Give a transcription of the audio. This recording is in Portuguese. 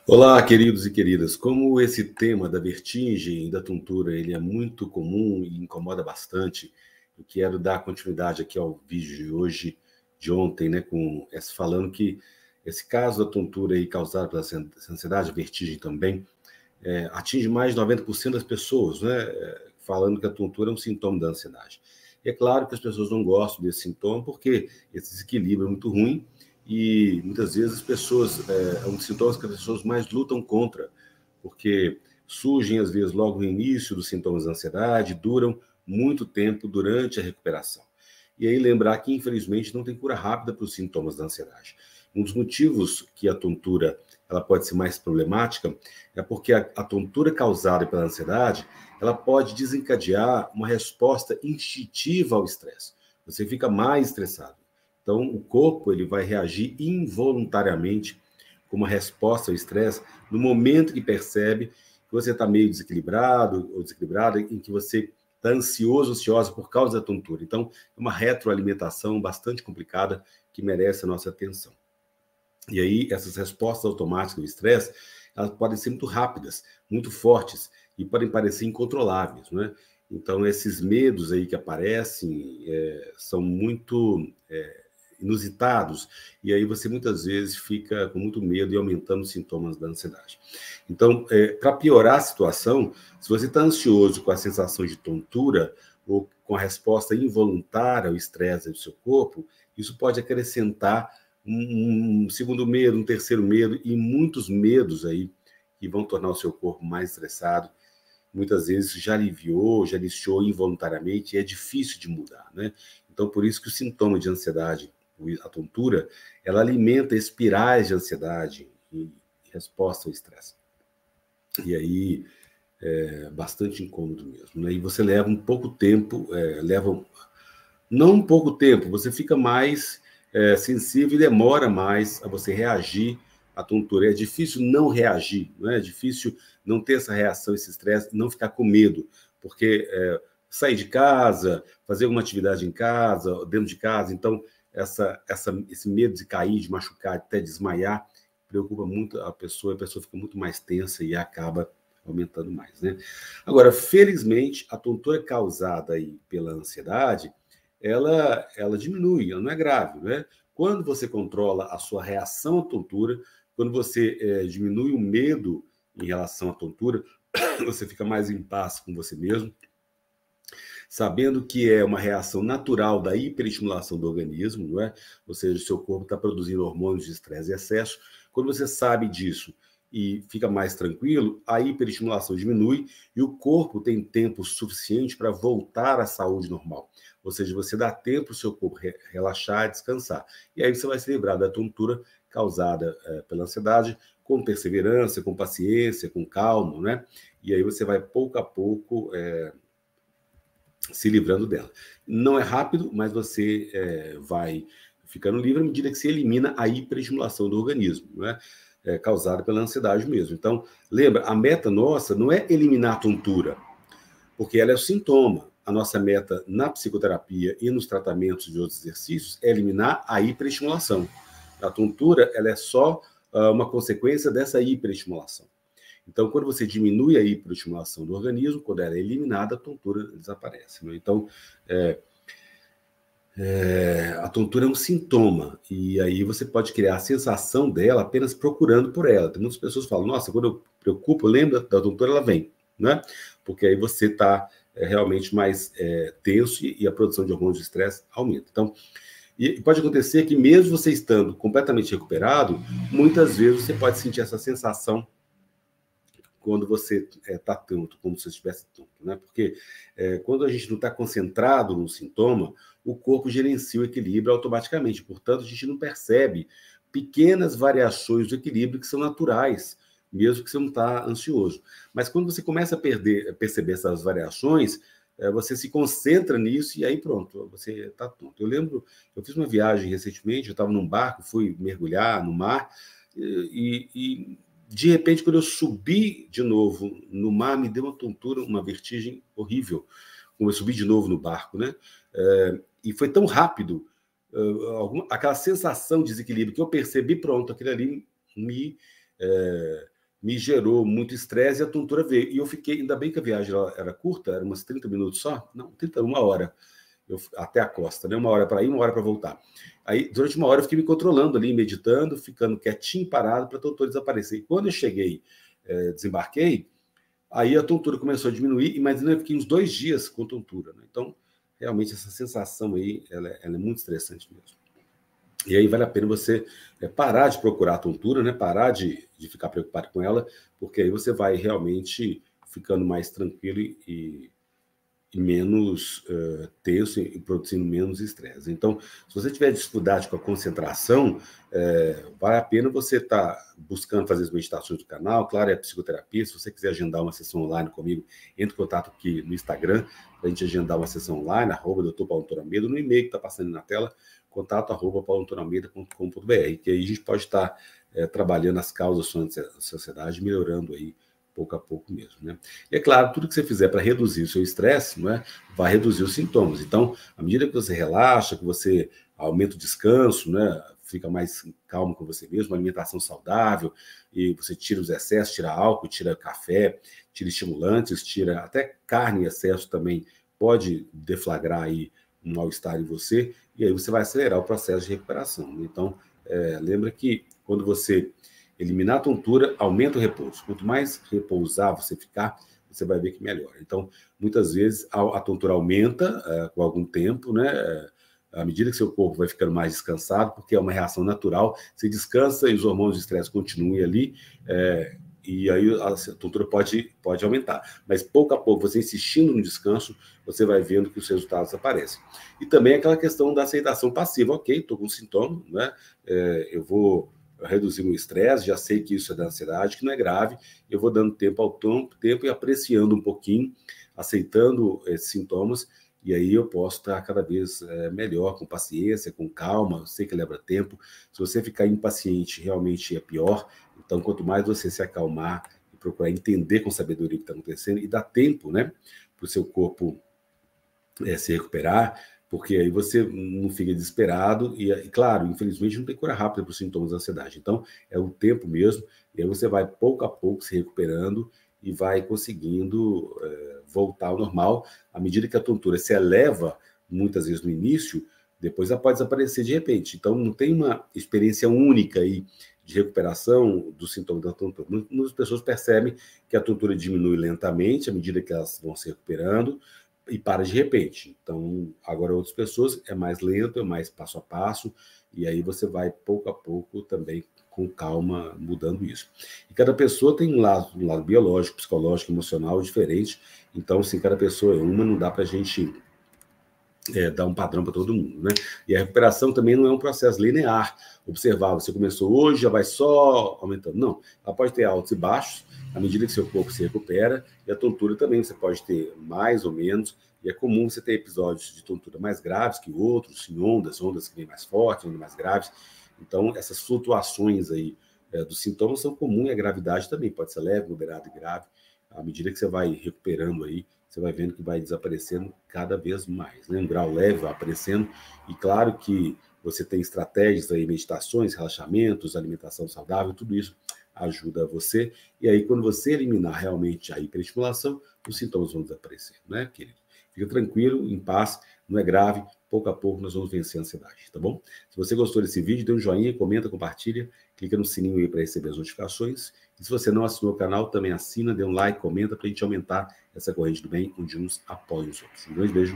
Olá, queridos e queridas. Como esse tema da vertigem e da tontura ele é muito comum e incomoda bastante, eu quero dar continuidade aqui ao vídeo de hoje, de ontem, né, falando que esse caso da tontura aí causada pela ansiedade, vertigem também, atinge mais de 90% das pessoas, né, falando que a tontura é um sintoma da ansiedade. E é claro que as pessoas não gostam desse sintoma porque esse desequilíbrio é muito ruim e muitas vezes as pessoas, é um dos sintomas que as pessoas mais lutam contra, porque surgem às vezes logo no início dos sintomas da ansiedade, duram muito tempo durante a recuperação. E aí lembrar que infelizmente não tem cura rápida para os sintomas da ansiedade. Um dos motivos que a tontura ela pode ser mais problemática é porque a tontura causada pela ansiedade ela pode desencadear uma resposta instintiva ao estresse. Você fica mais estressado. Então, o corpo ele vai reagir involuntariamente com uma resposta ao estresse no momento que percebe que você está meio desequilibrado ou desequilibrada, em que você está ansioso, ansiosa por causa da tontura. Então, é uma retroalimentação bastante complicada que merece a nossa atenção. E aí, essas respostas automáticas do estresse, elas podem ser muito rápidas, muito fortes e podem parecer incontroláveis, não é? Então, esses medos aí que aparecem são muito inusitados, e aí você muitas vezes fica com muito medo e aumentando os sintomas da ansiedade. Então, para piorar a situação, se você está ansioso com a sensação de tontura ou com a resposta involuntária ao estresse do seu corpo, isso pode acrescentar um segundo medo, um terceiro medo e muitos medos aí que vão tornar o seu corpo mais estressado. Muitas vezes já aliviou, já iniciou involuntariamente e é difícil de mudar, né? Então, por isso que o sintoma de ansiedade, a tontura, ela alimenta espirais de ansiedade e resposta ao estresse. E aí é bastante incômodo mesmo, né? E você leva um pouco tempo, não um pouco tempo, você fica mais sensível e demora mais a você reagir à tontura. É difícil não reagir, não é? É difícil não ter essa reação, esse estresse, não ficar com medo, porque sair de casa, fazer alguma atividade em casa, dentro de casa, então esse medo de cair, de machucar, até desmaiar, preocupa muito a pessoa fica muito mais tensa e acaba aumentando mais, né? Agora, felizmente, a tontura causada aí pela ansiedade, ela diminui, ela não é grave, né? Quando você controla a sua reação à tontura, quando você diminui o medo em relação à tontura, você fica mais em paz com você mesmo, sabendo que é uma reação natural da hiperestimulação do organismo, não é? Ou seja, o seu corpo está produzindo hormônios de estresse e excesso. Quando você sabe disso e fica mais tranquilo, a hiperestimulação diminui e o corpo tem tempo suficiente para voltar à saúde normal. Ou seja, você dá tempo para o seu corpo relaxar e descansar. E aí você vai se livrar da tontura causada pela ansiedade com perseverança, com paciência, com calma, né? E aí você vai pouco a pouco se livrando dela. Não é rápido, mas você vai ficando livre à medida que se elimina a hiperestimulação do organismo, né? Causada pela ansiedade mesmo. Então, lembra, a meta nossa não é eliminar a tontura, porque ela é o sintoma. A nossa meta na psicoterapia e nos tratamentos de outros exercícios é eliminar a hiperestimulação. A tontura ela é só uma consequência dessa hiperestimulação. Então, quando você diminui a hiperestimulação do organismo, quando ela é eliminada, a tontura desaparece, né? Então, a tontura é um sintoma, e aí você pode criar a sensação dela apenas procurando por ela. Tem muitas pessoas que falam, nossa, quando eu preocupo, eu lembro da tontura, ela vem, né? Porque aí você está realmente mais tenso e a produção de hormônios de estresse aumenta. Então, e pode acontecer que mesmo você estando completamente recuperado, muitas vezes você pode sentir essa sensação quando você está tonto, como se estivesse tonto, né? Porque quando a gente não está concentrado no sintoma, o corpo gerencia o equilíbrio automaticamente. Portanto, a gente não percebe pequenas variações do equilíbrio que são naturais, mesmo que você não está ansioso. Mas quando você começa a perceber essas variações, você se concentra nisso e aí pronto, você está tonto. Eu lembro, eu fiz uma viagem recentemente, eu estava num barco, fui mergulhar no mar e de repente, quando eu subi de novo no mar, me deu uma tontura, uma vertigem horrível. Como eu subi de novo no barco, né? E foi tão rápido, aquela sensação de desequilíbrio que eu percebi, pronto, aquilo ali me me gerou muito estresse e a tontura veio. E eu fiquei, ainda bem que a viagem era curta, era umas 30 minutos só, não, 30, uma hora, até a costa, né? Uma hora para ir, uma hora para voltar. Aí, durante uma hora, eu fiquei me controlando ali, meditando, ficando quietinho, parado, para a tontura desaparecer. E quando eu cheguei, desembarquei, aí a tontura começou a diminuir, mas ainda fiquei uns 2 dias com tontura, né? Então, realmente, essa sensação aí, ela é muito estressante mesmo. E aí vale a pena você parar de procurar a tontura, né? Parar de ficar preocupado com ela, porque aí você vai realmente ficando mais tranquilo e menos tenso e produzindo menos estresse. Então, se você tiver dificuldade com a concentração, vale a pena você estar buscando fazer as meditações do canal. Claro, é psicoterapia. Se você quiser agendar uma sessão online comigo, entre em contato aqui no Instagram para a gente agendar uma sessão online, @Dr. Paulo Antônio Almeida, no e-mail que está passando na tela, contato@pauloantonioalmeida.com.br, que aí a gente pode estar trabalhando as causas da sociedade, melhorando aí pouco a pouco mesmo, né? E é claro, tudo que você fizer para reduzir o seu estresse, não é, vai reduzir os sintomas. Então, à medida que você relaxa, que você aumenta o descanso, né, fica mais calmo com você mesmo, uma alimentação saudável, e você tira os excessos, tira álcool, tira café, tira estimulantes, tira até carne em excesso também, pode deflagrar aí um mal-estar em você, e aí você vai acelerar o processo de recuperação. Então, lembra que quando você eliminar a tontura, aumenta o repouso. Quanto mais repousar você ficar, você vai ver que melhora. Então, muitas vezes, a tontura aumenta com algum tempo, né? À medida que seu corpo vai ficando mais descansado, porque é uma reação natural, você descansa e os hormônios de estresse continuem ali, e aí a tontura pode aumentar. Mas pouco a pouco, você insistindo no descanso, você vai vendo que os resultados aparecem. E também aquela questão da aceitação passiva. Ok, estou com sintoma, né? Eu vou reduzir o estresse, já sei que isso é da ansiedade, que não é grave, eu vou dando tempo ao tempo e apreciando um pouquinho, aceitando esses sintomas, e aí eu posso estar cada vez melhor, com paciência, com calma. Eu sei que leva tempo. Se você ficar impaciente, realmente é pior. Então, quanto mais você se acalmar e procurar entender com sabedoria o que está acontecendo e dar tempo, né, para o seu corpo se recuperar, porque aí você não fica desesperado e, claro, infelizmente não tem cura rápida para os sintomas da ansiedade. Então, é o tempo mesmo, e aí você vai pouco a pouco se recuperando e vai conseguindo voltar ao normal. À medida que a tontura se eleva, muitas vezes no início, depois ela pode desaparecer de repente. Então, não tem uma experiência única aí de recuperação dos sintomas da tontura. Muitas pessoas percebem que a tontura diminui lentamente à medida que elas vão se recuperando, e para de repente. Então, agora outras pessoas é mais lento, é mais passo a passo, e aí você vai pouco a pouco também com calma mudando isso. E cada pessoa tem um lado biológico, psicológico, emocional diferente. Então, assim, cada pessoa é uma, não dá para a gente dar um padrão para todo mundo, né? E a recuperação também não é um processo linear. Observar, você começou hoje, já vai só aumentando. Não, ela pode ter altos e baixos, à medida que seu corpo se recupera, e a tontura também você pode ter mais ou menos, e é comum você ter episódios de tontura mais graves que outros, em ondas que vêm mais fortes, ondas mais graves. Então, essas flutuações aí dos sintomas são comuns, e a gravidade também pode ser leve, moderada e grave. À medida que você vai recuperando aí, você vai vendo que vai desaparecendo cada vez mais, né? Um grau leve vai aparecendo, e claro que você tem estratégias aí, meditações, relaxamentos, alimentação saudável, tudo isso ajuda você, e aí quando você eliminar realmente a hiperestimulação, os sintomas vão desaparecer, né, querido? Fica tranquilo, em paz, não é grave, pouco a pouco nós vamos vencer a ansiedade, tá bom? Se você gostou desse vídeo, dê um joinha, comenta, compartilha, clica no sininho aí para receber as notificações, e se você não assinou o canal, também assina, dê um like, comenta para a gente aumentar essa corrente do bem, onde uns apoiam os outros. Um grande beijo.